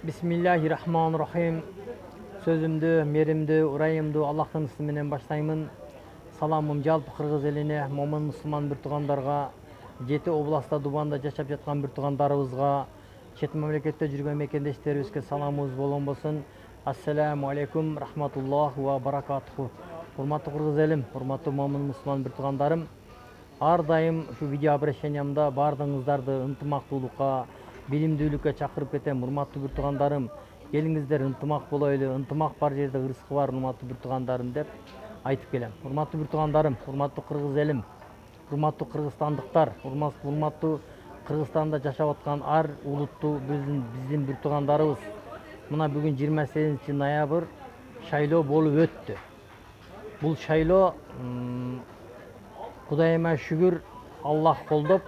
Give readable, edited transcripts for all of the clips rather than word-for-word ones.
Bismillahirrahmanirrahim. Sözümdü, merimdi, urayımdı Allah'ın isminden başlayımın. Salamım жалпы Кыргыз элине, момун мусулман бир туугандарга, жети областта Дубанда жашап жаткан бир туугандарыбызга, чет мамлекетте жүргөн мекендештерибизге саламыбыз болгон болсун. Ассаламу алейкум рахматуллах ва баракатуху. Урматтуу Кыргыз элим, урматтуу момун мусулман бир туугандарым, ар дайым ушу видео обращениямда баардыгыңыздарды ынтымактуулукка, билимдүүлүккө чакырып кетем. Урматтуу бир туугандарым, келиңиздер ынтымак болойлу, ынтымак бар жерде ырыскы бар, урматтуу бир туугандарым деп айтып келем. Урматтуу бир туугандарым, урматтуу Кыргыз элим, урматтуу кыргызстандыктар, урматтуу Кыргызстанда жашап аткан ар улуттуу биздин бир туугандарыбыз. Мына бүгүн 28 ноябрь шайлоо болуп өттү. Бул шайлоо Кудайыма шүгүр, Аллах колдоп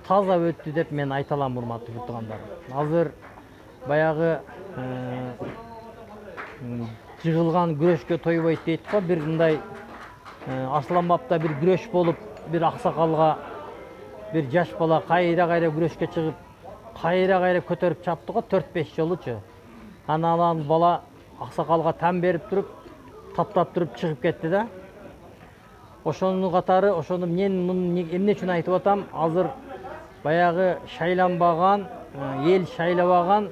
таза өттү деп мен айта алам, урматтуу бир туугандарым. Азыр баягы жыгылган күрөшкө тойбойт дейт го, бир мындай Асланбапта бир күрөш болуп, бир аксакалга бир жаш бала кайра күрөшкө чыгып, кайра көтөрүп чапты го 4-5 жолучу. Анан бала аксакалга там берип туруп, таптап туруп чыгып кетти да. Ошонун катары, ошону мен эмне үчүн айтып атам? Азыр баягы шайланбаган, эл шайлабаган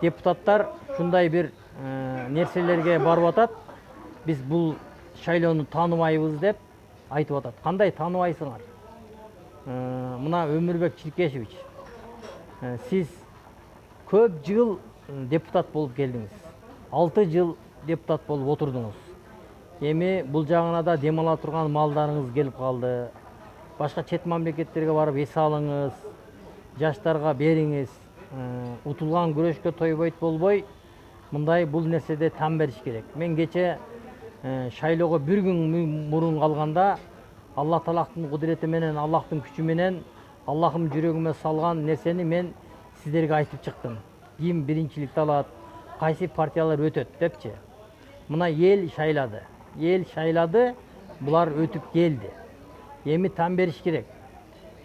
депутаттар ушундай бир нерселерге барып атат. Биз бул шайлоону тааныбайбыз деп айтып атат. Кандай тааныбайсыңар? Мына Өмүрбек Чиркешевич, сиз көп жыл депутат болуп келдиңиз. 6 жыл депутат болуп отурдуңуз. Эми бул жагына да дем ала турган малдарыңыз келип калды. Башка чет мамлекеттерге барып эс алыңыз, жаштарга бериңиз. Утулган күрөшкө тойбойт болбой, мындай бул нерседе там бериш керек. Мен кече шайлоого бир күн мурун калганда Аллах Таалактын кудурети менен, Аллахтын күчү менен, Аллахым жүрөгүмө салган нерсени мен сиздерге айтып чыктым. Ким биринчиликти алат, кайсы партиялар өтөт депчи. Мына эл шайлады. Эл шайлады, булар өтүп келди. Эми там бериш керек.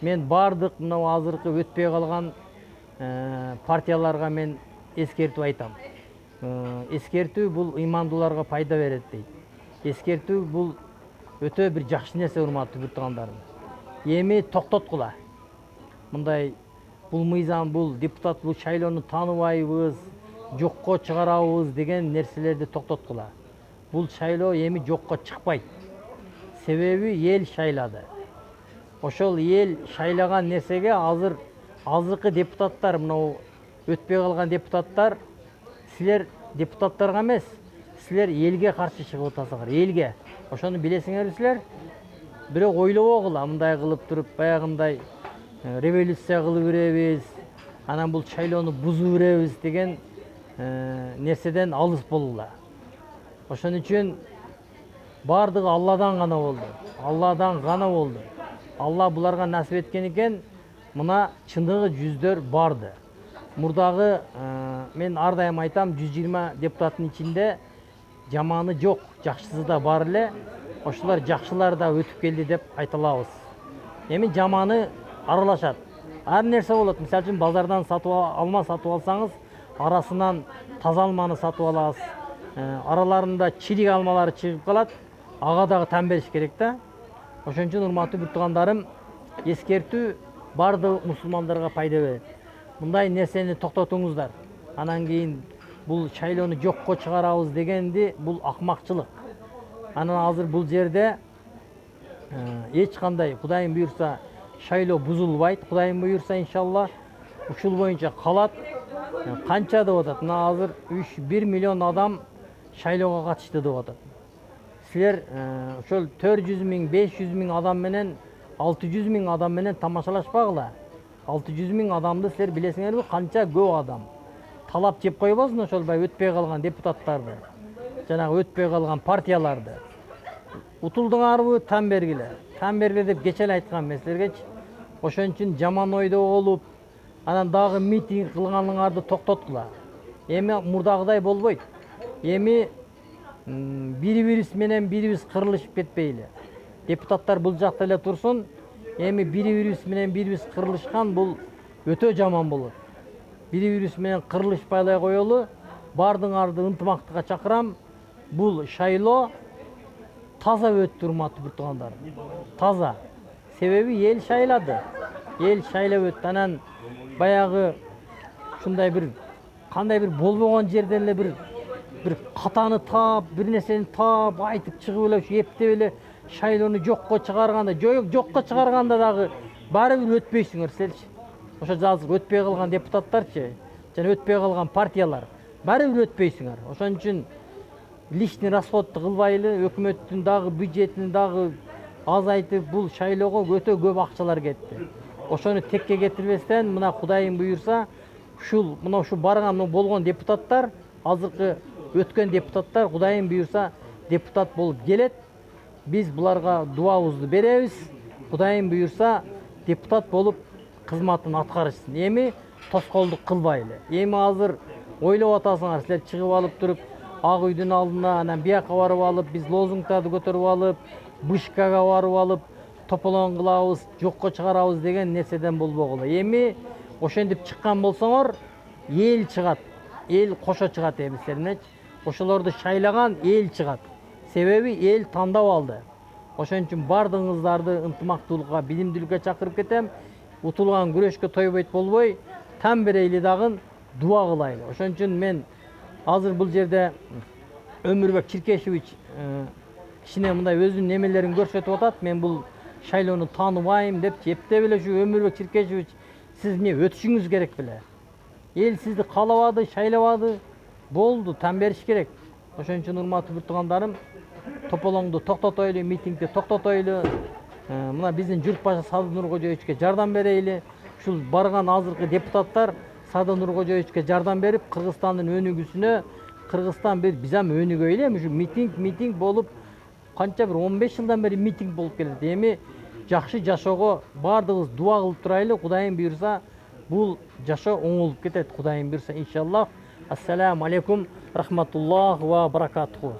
Мен бардык мына азыркы өтпөй калган партияларга мен эскертип айтам. Эскертүү бул ыймандууларга пайда берет дейт. Эскертүү бул өтө бир жакшы нерсе, урматтуу бир туугандарым. Эми токтоткула. Мындай бул мыйзам, бул депутат, бул шайлоону тааныбайбыз, жокко чыгарабыз деген нерселерди токтоткула. Бул шайлоо эми жокко чыкпайт. Себеби эл шайлады. Ошол эл шайлаган нерсеге азыркы депутаттар, мына өтпөй калган депутаттар, силер депутаттарга эмес, силер элге каршы чыгып атасыңар, элге. Ошону билесиңерби силер? Бирок ойлобогула, мындай кылып туруп, баягындай революция кылып беребиз, анан бул шайлоону бузуп беребиз деген нерседен алыс болгула. Ошон үчүн бардыгы Алладан гана болду. Алладан гана болду. Алла буларга насип эткен экен, мына чындыгы жүздөр барды. Мурдагы мен ар дайым айтам, 120 депутаттын ичинде жаманы жок, жакшысы да бар эле. Ошолар жакшылар да өтүп келди деп айта алабыз. Эми жаманы аралашат. Ар нерсе болот. Мисалы үчүн базардан алма сатып алсаңыз, арасынан таза алманы сатып аласыз. Араларында чирик алмалары чыгып калат. Ага дагы там бериш керек да. Ошон үчүн урматтуу бир туугандарым, эскертүү бардык мусулмандарга пайда берет. Мындай нерсени токтотуңуздар. Анан кийин бул шайлоону жокко чыгарабыз дегенди, бул акмакчылык. Анан азыр бул жерде эч кандай, Кудайым буйрса, шайлоо бузулбайт. Кудайым буйрса, иншалла, ушул боюнча калат. Канча деп атат? Мына азыр 1 миллион адам шайлоого катышты деп атат. Силер ошол 400 миң, 500 миң адам менен, 600 миң адам менен тамашалашпагыла. 600 миң адамды силер билесиңерби, канча көп адам. Талап жеп койбосун ошол өтпөй калган депутаттарды, жанагы өтпөй калган партияларды. Утулдуңарбы, там бергиле. Там бергиле деп кече эле айткам мен силергечи. Ошон үчүн жаман ойдо болуп, анан дагы митинг кылганыңарды токтоткула. Эми мурдагыдай болбойт. Эми бири-бирибиз менен бирибиз кырылышып кетпейли. Депутаттар бул жакта эле турсун. Эми бири-бирибиз менен бирибиз кырылышкан бул өтө жаман болот. бири-бирибиз менен кырылышпай коелу. Бардыңарды ынтымактыкка чакырам. Бул шайлоо таза өттү, урматтуу bir туугандар. Таза. Себеби эл шайлады. Эл шайлап өттү. Анан баягы ушундай бир кандай бир болбогон жерден эле bir катаны таап, бир нерсени таап, айтып чыгып эле ушу эптеп эле шайлоону жокко чыгарганда, жокко чыгарганда дагы баары бир өтпөйсүңөр силерчи. Ошо азыр өтпөй калган депутаттарчы, жана өтпөй калган партиялар баары бир өтпөйсүңөр. Ошон үчүн лишний расходду кылбайлы, өкмөттүн дагы бюджетин дагы азайтып, бул шайлоого өтө көп акчалар кетти. Ошону текке кетирбестен, мына Кудайым буйрса, мына ушу барган болгон депутаттар, азыркы өткөн депутаттар Кудайым буйрса депутат болуп келет. Биз буларга дуабызды беребиз. Кудайым буйрса депутат болуп кызматын аткарышсын. Эми тоскоолдук кылбайлы. Эми азыр ойлоп атасыңар, силер чыгып алып туруп, Ак үйдүн алдына, анан бияка барып алып, биз лозунгдарды көтөрүп алып, Бышкага барып алып, тополоң кылабыз, жокко чыгарабыз деген нерседен болбогула. Эми ошентип чыккан болсоңор, эл чыгат. Эл кошо чыгат эми силерне. Ошолорду шайлаган эл чыгат. Себеби эл тандап алды. Ошон үчүн бардыгыңыздарды ынтымактуулукка, билимдүүлүккө чакырып кетем. Утулган күрөшкө тойбойт болбой, там берейли дагы дуа кылайлы. Ошон үчүн мен азыр бул жерде Өмүрбек Чиркешевич кичине мындай өзүнүн немелерин көрсөтүп атат. Мен бул шайлоону тааныбайм деп, эптеп эле ушу Өмүрбек Чиркешевич сиз эмне өтүшүңүз керек беле. Эл сизди каалабады, шайлабады, болду, там бериш керек. Ошон үчүн урматтуу bir туугандарым, тополоңду токтотойлу, митингди токтотойлу. Мына биздин журт башы Сады Нуркожоевичке жардам берейли. Ушул барган азыркы депутаттар Сады Нуркожоевичке жардам берип, Кыргызстандын өнүгүүсүнө, Кыргызстан бизам өнүгөйлү. Ушу митинг болуп, канча bir 15 жылдан бери митинг болуп келет. Эми жакшы жашоого бардыгыбыз дуа кылып турайлы. Кудайым буйрса, бул жашоо оңолуп кетет. Кудайым буйрса, иншаллах. Ассаламу алейкум, рахматуллах ва баракатуху.